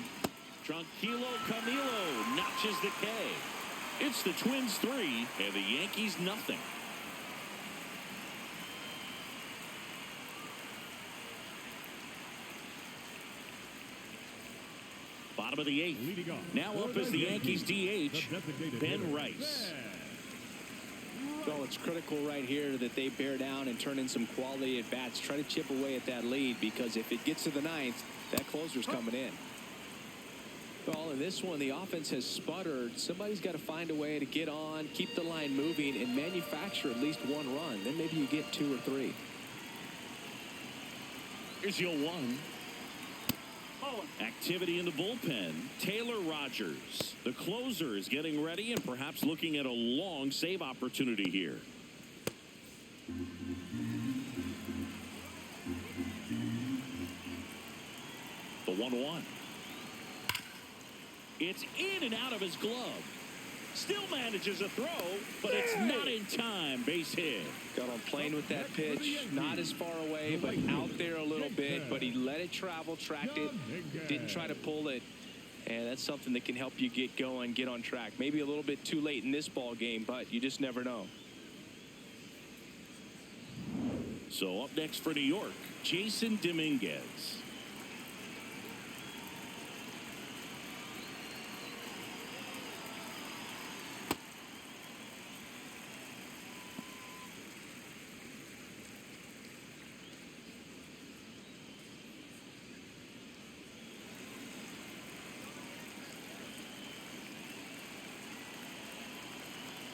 Tranquilo Camilo notches the K. It's the Twins 3 and the Yankees nothing. Bottom of the 8th. Now up is the Yankees DH, Ben Rice. Well, it's critical right here that they bear down and turn in some quality at bats. Try to chip away at that lead, because if it gets to the 9th, that closer's coming in. Well, in this one, the offense has sputtered. Somebody's got to find a way to get on, keep the line moving, and manufacture at least one run. Then maybe you get 2 or 3. Here's your 1. Activity in the bullpen. Taylor Rogers, the closer, is getting ready and perhaps looking at a long save opportunity here. The 1-1. It's in and out of his glove. Still manages a throw, but it's not in time. Base hit. Got on plane with that pitch. Not as far away, but out there a little bit. But he let it travel, tracked it, didn't try to pull it. And that's something that can help you get going, get on track. Maybe a little bit too late in this ball game, but you just never know. So up next for New York, Jason Dominguez.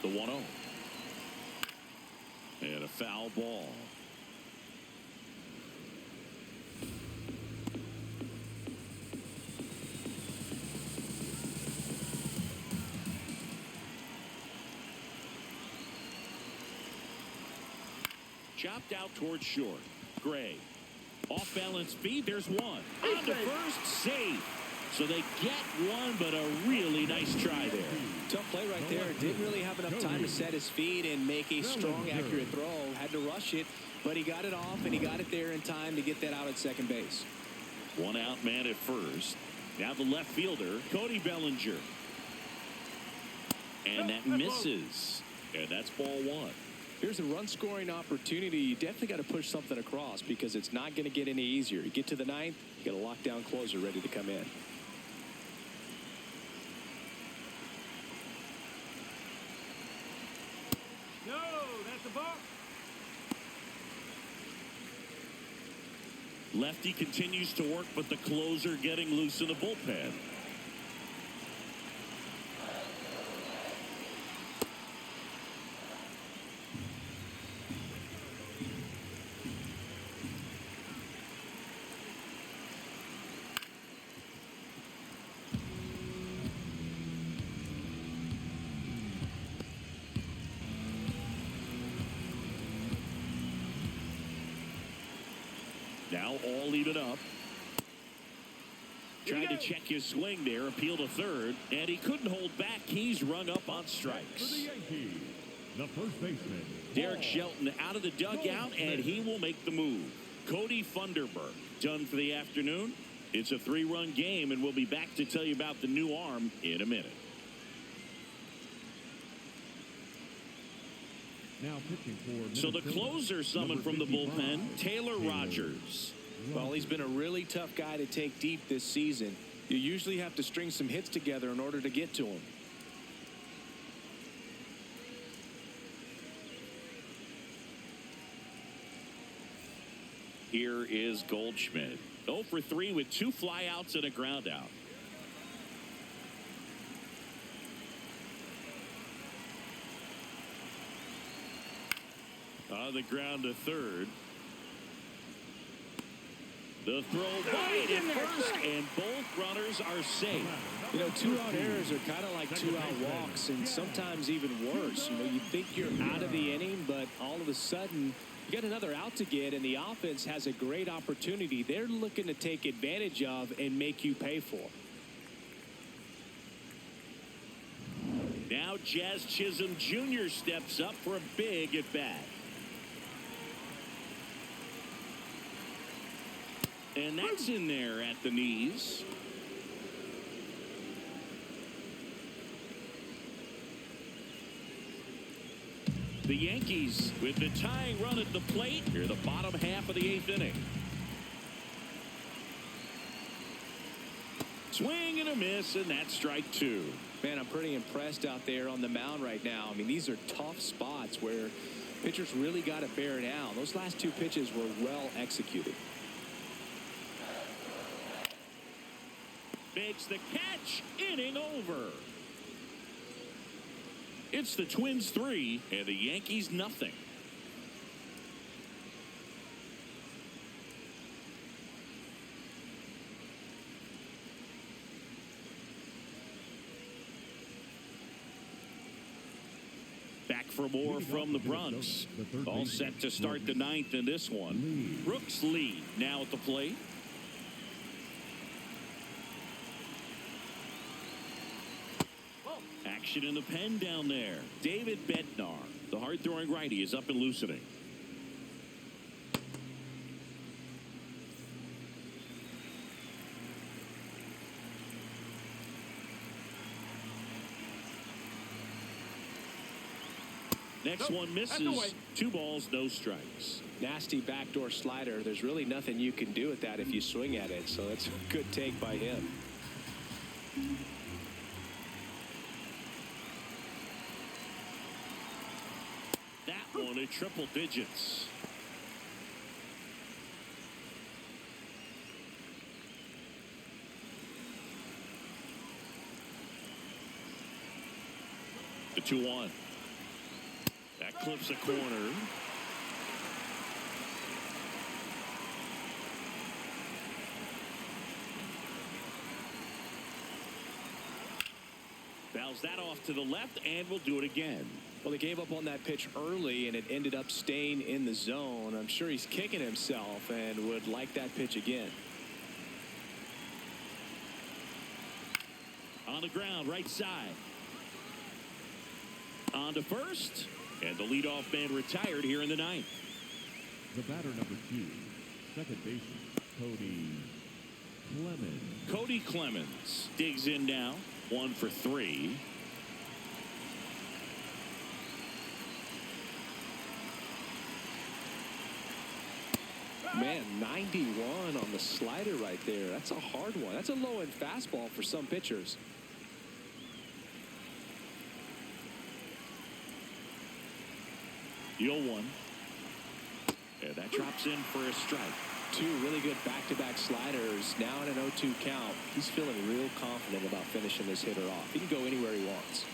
The 1-0. And a foul ball. Chopped out towards short. Gray. Off balance speed. There's one. On to first. Save. So they get one, but a really nice try there. Tough play right there. Didn't really have enough time to set his feet and make a strong, accurate throw. Had to rush it, but he got it off, and he got it there in time to get that out at second base. One out man at first. Now the left fielder, Cody Bellinger. And that misses. And that's ball 1. Here's a run-scoring opportunity. You definitely got to push something across, because it's not going to get any easier. You get to the 9th, you got a lockdown closer ready to come in. No, that's a ball. Lefty continues to work, but the closer getting loose in the bullpen. Now all even up. Tried to check his swing there, appeal to third, and he couldn't hold back. He's rung up on strikes. For the Yankees, the first baseman, Derek Shelton out of the dugout, and he will make the move. Cody Funderburk done for the afternoon. It's a 3-run game, and we'll be back to tell you about the new arm in a minute. now pitching for So the Minnesota, closer summoned from the bullpen, Taylor Rogers. Well, he's been a really tough guy to take deep this season. You usually have to string some hits together in order to get to him. Here is Goldschmidt. 0 for 3 with 2 flyouts and a ground out. On the ground to third. The throw wide at first, and both runners are safe. You know, 2-out errors are kind of like 2-out walks, and sometimes even worse. You know, you think you're out of the inning, but all of a sudden, you got another out to get, and the offense has a great opportunity they're looking to take advantage of and make you pay for. Now Jazz Chisholm Jr. steps up for a big at bat. And that's in there at the knees. The Yankees with the tying run at the plate here, the bottom half of the 8th inning. Swing and a miss, and that's strike 2. Man, I'm pretty impressed out there on the mound right now. I mean, these are tough spots where pitchers really got to bear down. Those last 2 pitches were well executed. Makes the catch, inning over. It's the Twins 3 and the Yankees nothing. Back for more from the Bronx. All set to start the 9th in this one. Brooks Lee now at the plate. Action in the pen down there. David Bednar, the hard-throwing righty, is up and loosening. Next one misses. 2 balls, no strikes. Nasty backdoor slider. There's really nothing you can do with that if you swing at it. So that's a good take by him. That one at triple digits. The 2-1. That clips a corner. Fouls that off to the left, and we'll do it again. Well, they gave up on that pitch early, and it ended up staying in the zone. I'm sure he's kicking himself and would like that pitch again. On the ground, right side. On to first, and the leadoff man retired here in the 9th. The batter number 2, second baseman, Cody Clemens. Cody Clemens digs in now, 1 for 3. Man, 91 on the slider right there. That's a hard one. That's a low-end fastball for some pitchers. The 0-1. And that drops in for a strike. 2 really good back-to-back sliders. Now in an 0-2 count. He's feeling real confident about finishing this hitter off. He can go anywhere he wants.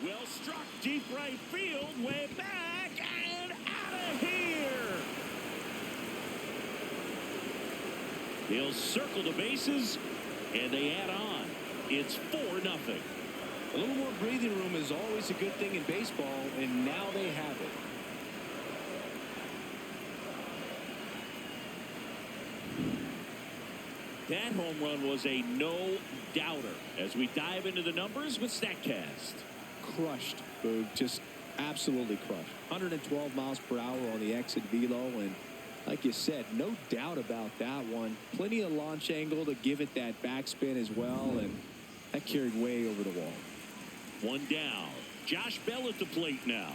Well struck deep right field, way back and out of here. They'll circle the bases and they add on. It's 4-0. A little more breathing room is always a good thing in baseball, and now they have it. That home run was a no-doubter as we dive into the numbers with StatCast. Crushed, Boog. Just absolutely crushed. 112 miles per hour on the exit velo, and like you said, no doubt about that one. Plenty of launch angle to give it that backspin as well, and that carried way over the wall. 1 down. Josh Bell at the plate now.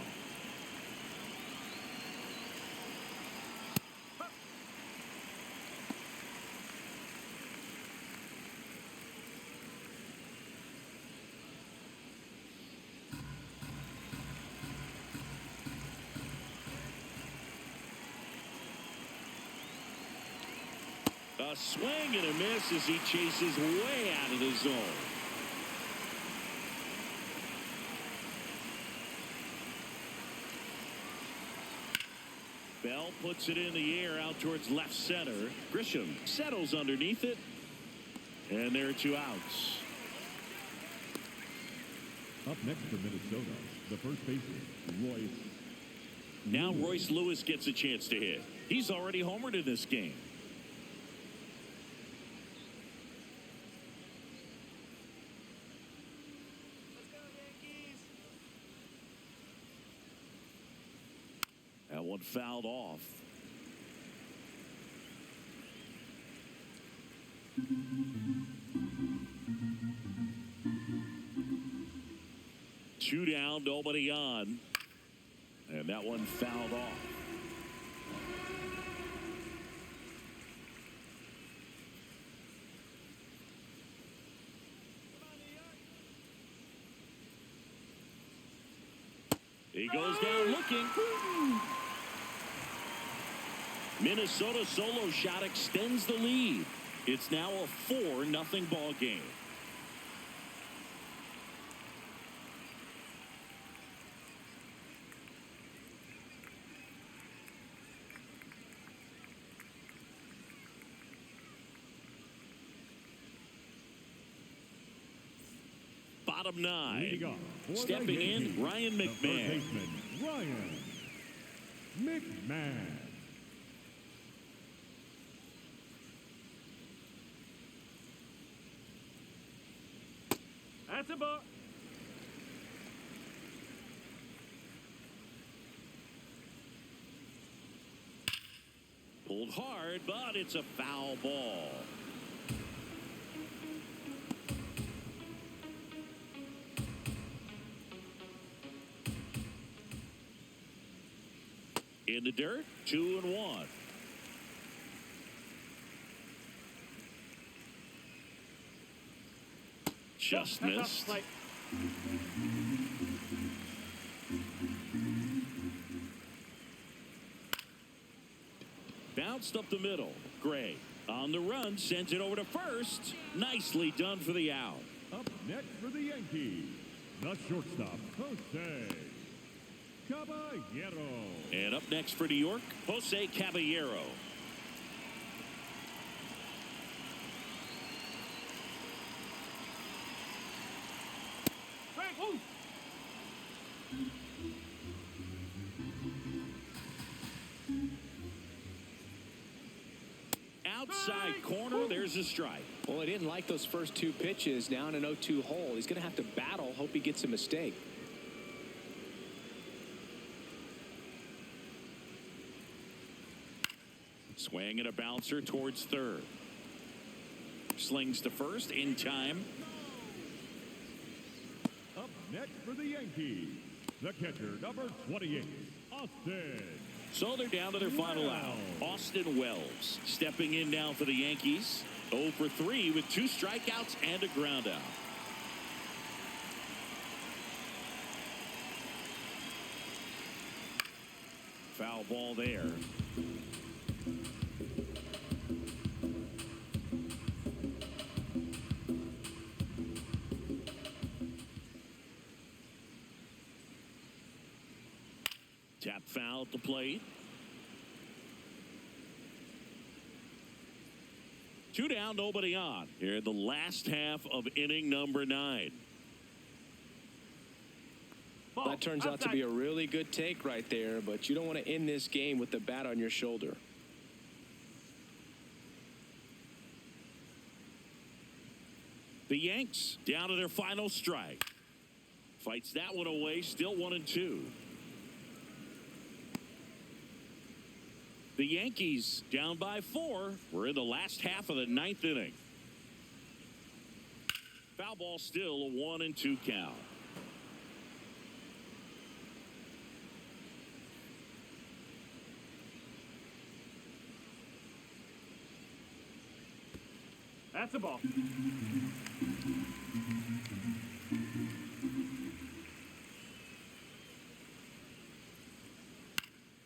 A swing and a miss as he chases way out of the zone. Bell puts it in the air out towards left center. Grisham settles underneath it. And there are 2 outs. Up next for Minnesota, the first baseman, Royce. Now Royce Lewis gets a chance to hit. He's already homered in this game. one fouled off. Two down, nobody on. And that one fouled off. He goes down looking. Minnesota solo shot extends the lead. It's now a 4-0 ball game. Bottom 9. Leading off for Stepping the Yankees, in, Ryan the first McMahon. baseman, Ryan McMahon. That's a ball. Pulled hard, but it's a foul ball. In the dirt, 2-1. Just missed. Like, Bounced up the middle. Gray on the run, sends it over to first. Nicely done for the out. Up next for the Yankees, the shortstop, Jose Caballero. And up next for New York, Jose Caballero. Frank, woo! Outside corner, there's a strike. Well, he didn't like those first two pitches. Now in an 0-2 hole. He's going to have to battle. Hope he gets a mistake. Swing and a bouncer towards third. Slings to first in time. Up next for the Yankees, the catcher, number 28, Austin. So they're down to their final out. Austin Wells stepping in now for the Yankees. 0 for 3 with 2 strikeouts and a ground out. Foul ball there. Tap foul at the plate. 2 down, nobody on. Here in the last half of inning number 9. Ball. That turns out to be a really good take right there, but you don't want to end this game with the bat on your shoulder. The Yanks down to their final strike. Fights that one away, still 1-2. The Yankees down by 4. We're in the last half of the 9th inning. Foul ball, still a 1-2 count. That's a ball.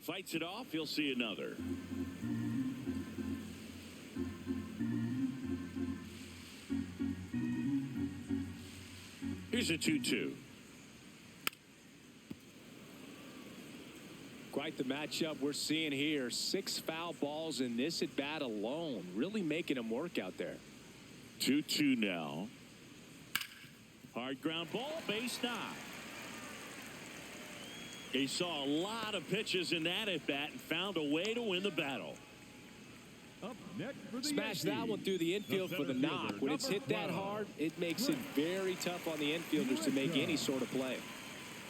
Fights it off. He'll see another. Here's a 2-2. Quite the matchup we're seeing here. 6 foul balls in this at bat alone. Really making him work out there. 2-2 now. Hard ground ball, base knock. He saw a lot of pitches in that at bat and found a way to win the battle. Up next for the Smash Yankees, that one through the infield for the center knock. fielder, When it's hit that number 12, hard, it makes it very tough on the infielders to make any sort of play.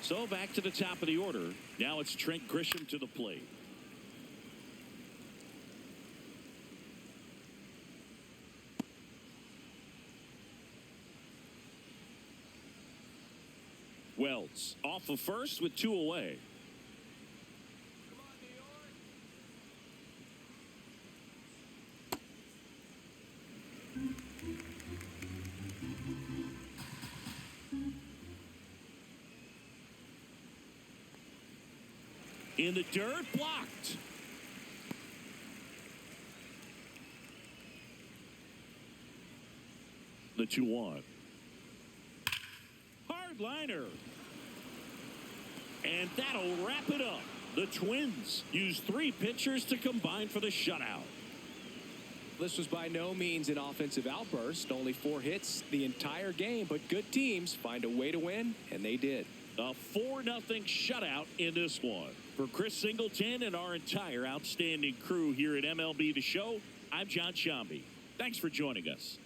So back to the top of the order. Now it's Trent Grisham to the plate. Reynolds off of first with 2 away. In the dirt, blocked. The 2-1. Hard liner. And that'll wrap it up. The Twins use 3 pitchers to combine for the shutout. This was by no means an offensive outburst. Only 4 hits the entire game, but good teams find a way to win, and they did. A 4-0 shutout in this one. For Chris Singleton and our entire outstanding crew here at MLB The Show, I'm John Shambi. Thanks for joining us.